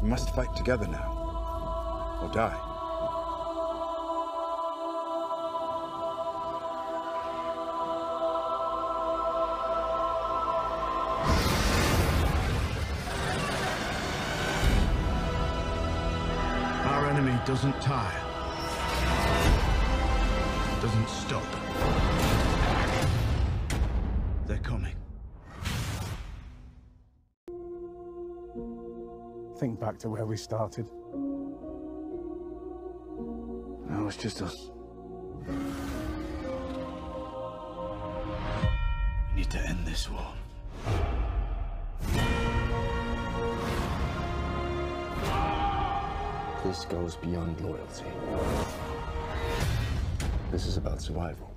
We must fight together now, or die. Our enemy doesn't tire. Doesn't stop. They're coming. Think back to where we started. No, it's just us. We need to end this war. This goes beyond loyalty. This is about survival.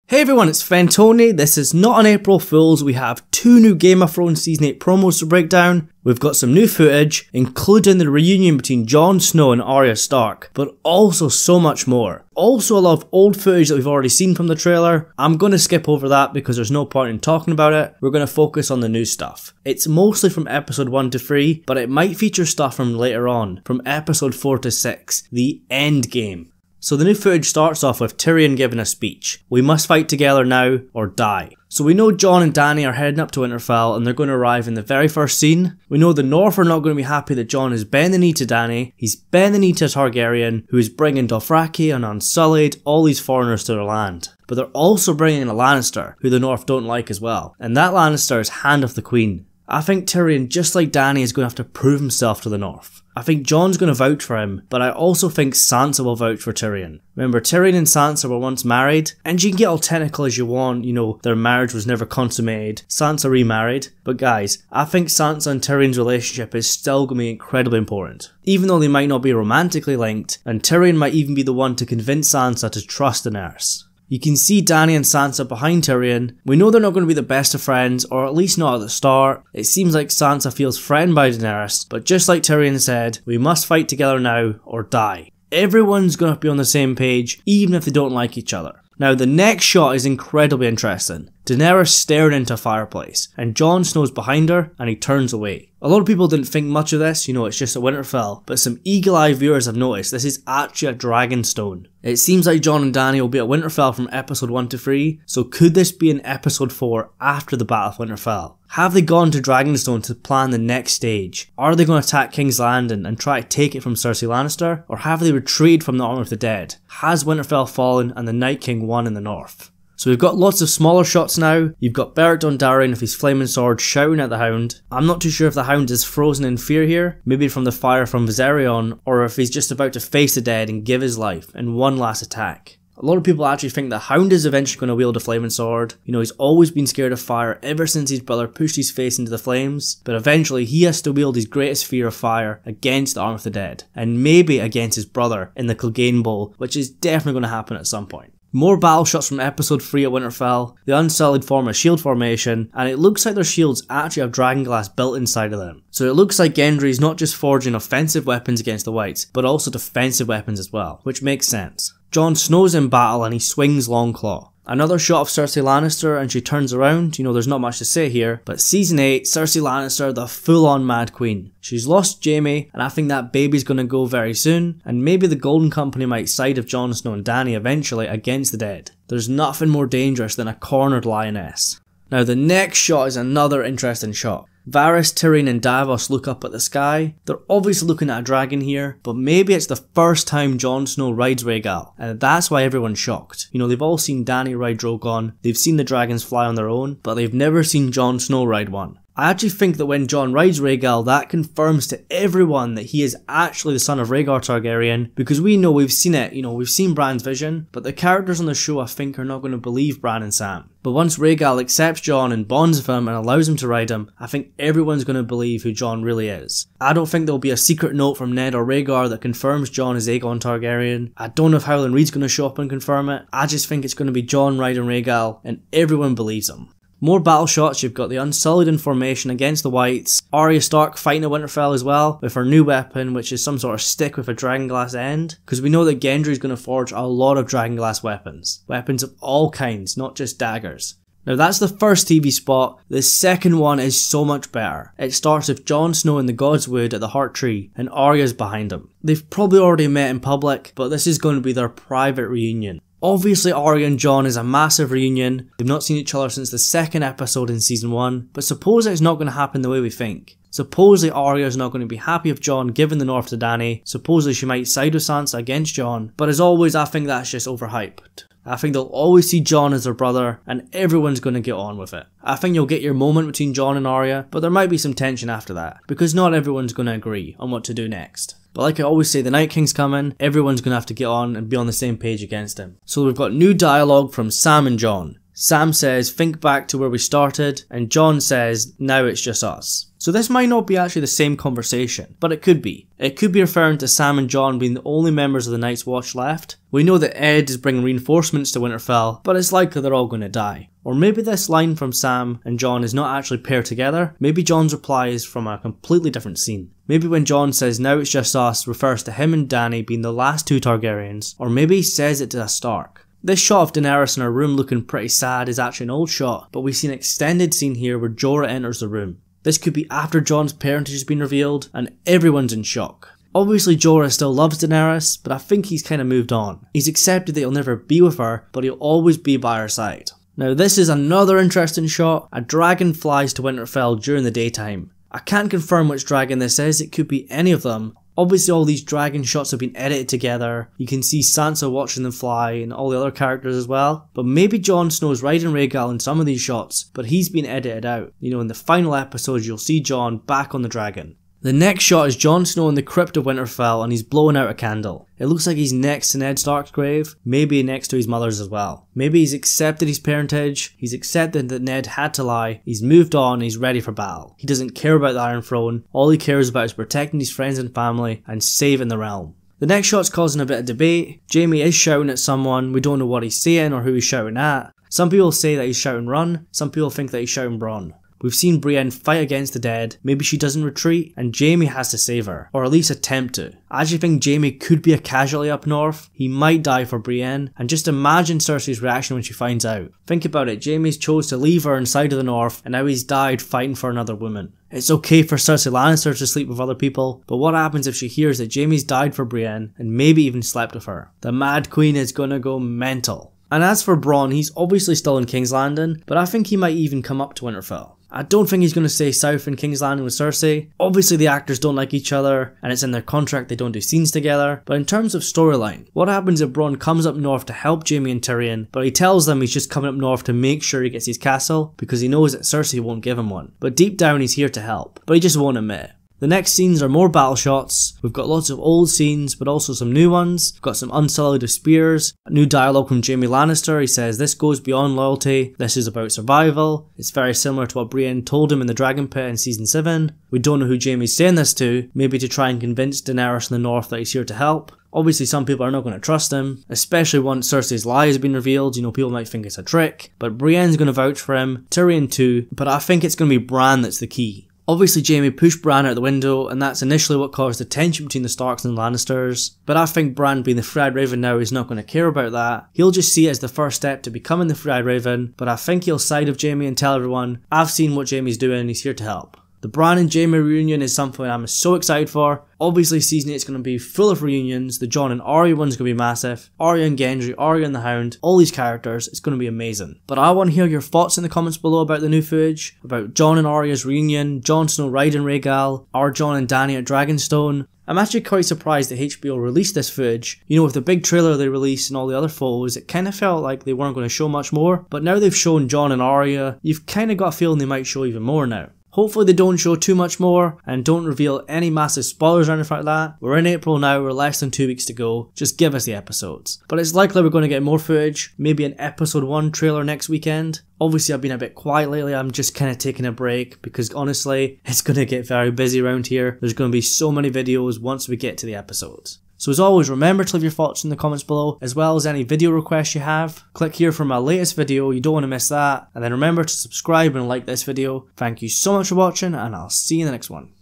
Hey everyone, it's Fentony. This is not an April Fool's. We have 2 new Game of Thrones Season 8 promos to break down. We've got some new footage, including the reunion between Jon Snow and Arya Stark, but also so much more. Also a lot of old footage that we've already seen from the trailer. I'm going to skip over that because there's no point in talking about it. We're going to focus on the new stuff. It's mostly from episode 1 to 3, but it might feature stuff from later on, from episode 4 to 6, the end game. So the new footage starts off with Tyrion giving a speech. We must fight together now or die. So we know Jon and Dany are heading up to Winterfell and they're going to arrive in the very first scene. We know the North are not going to be happy that Jon is bending the knee to Dany. He's bending the knee to a Targaryen who is bringing Dothraki and Unsullied, all these foreigners to their land. But they're also bringing a Lannister who the North don't like as well. And that Lannister is Hand of the Queen. I think Tyrion, just like Dany, is going to have to prove himself to the North. I think Jon's going to vouch for him, but I also think Sansa will vouch for Tyrion. Remember, Tyrion and Sansa were once married, and you can get all technical as you want, you know, their marriage was never consummated, Sansa remarried, but guys, I think Sansa and Tyrion's relationship is still going to be incredibly important. Even though they might not be romantically linked, and Tyrion might even be the one to convince Sansa to trust Daenerys. You can see Dany and Sansa behind Tyrion. We know they're not going to be the best of friends, or at least not at the start. It seems like Sansa feels threatened by Daenerys, but just like Tyrion said, we must fight together now or die. Everyone's going to be on the same page, even if they don't like each other. Now the next shot is incredibly interesting. Daenerys staring into a fireplace, and Jon Snow's behind her, and he turns away. A lot of people didn't think much of this, you know, it's just at Winterfell, but some eagle-eyed viewers have noticed this is actually a dragon stone. It seems like Jon and Dany will be at Winterfell from episode 1 to 3, so could this be in episode 4 after the Battle of Winterfell? Have they gone to Dragonstone to plan the next stage? Are they going to attack King's Landing and try to take it from Cersei Lannister? Or have they retreated from the Army of the Dead? Has Winterfell fallen and the Night King won in the North? So we've got lots of smaller shots now. You've got Beric Dondarrion with his flaming sword shouting at the Hound. I'm not too sure if the Hound is frozen in fear here, maybe from the fire from Viserion, or if he's just about to face the dead and give his life in one last attack. A lot of people actually think the Hound is eventually going to wield a flaming sword. You know, he's always been scared of fire ever since his brother pushed his face into the flames, but eventually he has to wield his greatest fear of fire against the Army of the Dead, and maybe against his brother in the Clegane Bowl, which is definitely going to happen at some point. More battle shots from episode 3 at Winterfell. The Unsullied form a shield formation, and it looks like their shields actually have dragonglass built inside of them. So it looks like Gendry's not just forging offensive weapons against the Whites, but also defensive weapons as well, which makes sense. Jon Snow's in battle and he swings Longclaw. Another shot of Cersei Lannister and she turns around. You know, there's not much to say here, but season 8, Cersei Lannister, the full-on Mad Queen. She's lost Jaime, and I think that baby's gonna go very soon, and maybe the Golden Company might side of Jon Snow and Dany eventually against the dead. There's nothing more dangerous than a cornered lioness. Now the next shot is another interesting shot. Varys, Tyrion and Davos look up at the sky. They're obviously looking at a dragon here, but maybe it's the first time Jon Snow rides Rhaegar, and that's why everyone's shocked. You know, they've all seen Dany ride Drogon, they've seen the dragons fly on their own, but they've never seen Jon Snow ride one. I actually think that when Jon rides Rhaegar, that confirms to everyone that he is actually the son of Rhaegar Targaryen, because we know, we've seen it, you know, we've seen Bran's vision, but the characters on the show I think are not going to believe Bran and Sam. But once Rhaegar accepts Jon and bonds with him and allows him to ride him, I think everyone's going to believe who Jon really is. I don't think there'll be a secret note from Ned or Rhaegar that confirms Jon is Aegon Targaryen. I don't know if Howland Reed's going to show up and confirm it. I just think it's going to be Jon riding Rhaegar and everyone believes him. More battle shots, you've got the Unsullied in formation against the Whites, Arya Stark fighting at Winterfell as well, with her new weapon, which is some sort of stick with a dragonglass end, because we know that Gendry's going to forge a lot of dragonglass weapons. Weapons of all kinds, not just daggers. Now that's the first TV spot. The second one is so much better. It starts with Jon Snow in the God's Wood at the Heart Tree, and Arya's behind him. They've probably already met in public, but this is going to be their private reunion. Obviously Arya and Jon is a massive reunion. They've not seen each other since the second episode in season 1, but suppose it's not going to happen the way we think. Supposedly Arya is not going to be happy if Jon giving the North to Dany. Supposedly she might side with Sansa against Jon, but as always I think that's just overhyped. I think they'll always see Jon as their brother, and everyone's going to get on with it. I think you'll get your moment between Jon and Arya, but there might be some tension after that, because not everyone's going to agree on what to do next. But like I always say, the Night King's coming, everyone's going to have to get on and be on the same page against him. So we've got new dialogue from Sam and Jon. Sam says, think back to where we started, and Jon says, now it's just us. So this might not be actually the same conversation, but it could be. It could be referring to Sam and Jon being the only members of the Night's Watch left. We know that Ed is bringing reinforcements to Winterfell, but it's likely they're all going to die. Or maybe this line from Sam and Jon is not actually paired together. Maybe Jon's reply is from a completely different scene. Maybe when Jon says now it's just us refers to him and Dany being the last two Targaryens, or maybe he says it to a Stark. This shot of Daenerys in her room looking pretty sad is actually an old shot, but we see an extended scene here where Jorah enters the room. This could be after Jon's parentage has been revealed, and everyone's in shock. Obviously Jorah still loves Daenerys, but I think he's kinda moved on. He's accepted that he'll never be with her, but he'll always be by her side. Now this is another interesting shot. A dragon flies to Winterfell during the daytime. I can't confirm which dragon this is, it could be any of them. Obviously all these dragon shots have been edited together. You can see Sansa watching them fly and all the other characters as well. But maybe Jon Snow's riding Rhaegar in some of these shots, but he's been edited out. You know, in the final episodes you'll see Jon back on the dragon. The next shot is Jon Snow in the Crypt of Winterfell and he's blowing out a candle. It looks like he's next to Ned Stark's grave, maybe next to his mother's as well. Maybe he's accepted his parentage, he's accepted that Ned had to lie, he's moved on, he's ready for battle. He doesn't care about the Iron Throne, all he cares about is protecting his friends and family and saving the realm. The next shot's causing a bit of debate. Jaime is shouting at someone, we don't know what he's saying or who he's shouting at. Some people say that he's shouting run, some people think that he's shouting Bronn. We've seen Brienne fight against the dead, maybe she doesn't retreat, and Jaime has to save her, or at least attempt to. I actually think Jaime could be a casualty up north, he might die for Brienne, and just imagine Cersei's reaction when she finds out. Think about it, Jaime's chose to leave her inside of the north, and now he's died fighting for another woman. It's okay for Cersei Lannister to sleep with other people, but what happens if she hears that Jaime's died for Brienne, and maybe even slept with her? The Mad Queen is gonna go mental. And as for Bronn, he's obviously still in King's Landing, but I think he might even come up to Winterfell. I don't think he's going to stay south in King's Landing with Cersei. Obviously the actors don't like each other and it's in their contract they don't do scenes together, but in terms of storyline, what happens if Bronn comes up north to help Jaime and Tyrion, but he tells them he's just coming up north to make sure he gets his castle because he knows that Cersei won't give him one, but deep down he's here to help, but he just won't admit it. The next scenes are more battle shots. We've got lots of old scenes, but also some new ones. We've got some Unsullied of spears. New dialogue from Jaime Lannister. He says, this goes beyond loyalty. This is about survival. It's very similar to what Brienne told him in the Dragon Pit in Season 7. We don't know who Jaime's saying this to. Maybe to try and convince Daenerys in the north that he's here to help. Obviously some people are not going to trust him, especially once Cersei's lie has been revealed. You know, people might think it's a trick. But Brienne's going to vouch for him. Tyrion too. But I think it's going to be Bran that's the key. Obviously Jaime pushed Bran out the window and that's initially what caused the tension between the Starks and the Lannisters, but I think Bran being the Free-Eyed Raven now is not going to care about that. He'll just see it as the first step to becoming the Free-Eyed Raven, but I think he'll side with Jaime and tell everyone, I've seen what Jaime's doing, he's here to help. The Bran and Jaime reunion is something I'm so excited for. Obviously season 8 is going to be full of reunions. The Jon and Arya one's going to be massive. Arya and Gendry, Arya and the Hound, all these characters, it's going to be amazing. But I want to hear your thoughts in the comments below about the new footage, about Jon and Arya's reunion, Jon Snow riding Rhaegar, or Jon and Dany at Dragonstone. I'm actually quite surprised that HBO released this footage. You know, with the big trailer they released and all the other photos, it kind of felt like they weren't going to show much more. But now they've shown Jon and Arya, you've kind of got a feeling they might show even more now. Hopefully they don't show too much more and don't reveal any massive spoilers or anything like that. We're in April now, we're less than 2 weeks to go, just give us the episodes. But it's likely we're going to get more footage, maybe an episode 1 trailer next weekend. Obviously I've been a bit quiet lately, I'm just kind of taking a break because honestly, it's going to get very busy around here. There's going to be so many videos once we get to the episodes. So as always, remember to leave your thoughts in the comments below, as well as any video requests you have. Click here for my latest video, you don't want to miss that. And then remember to subscribe and like this video. Thank you so much for watching, and I'll see you in the next one.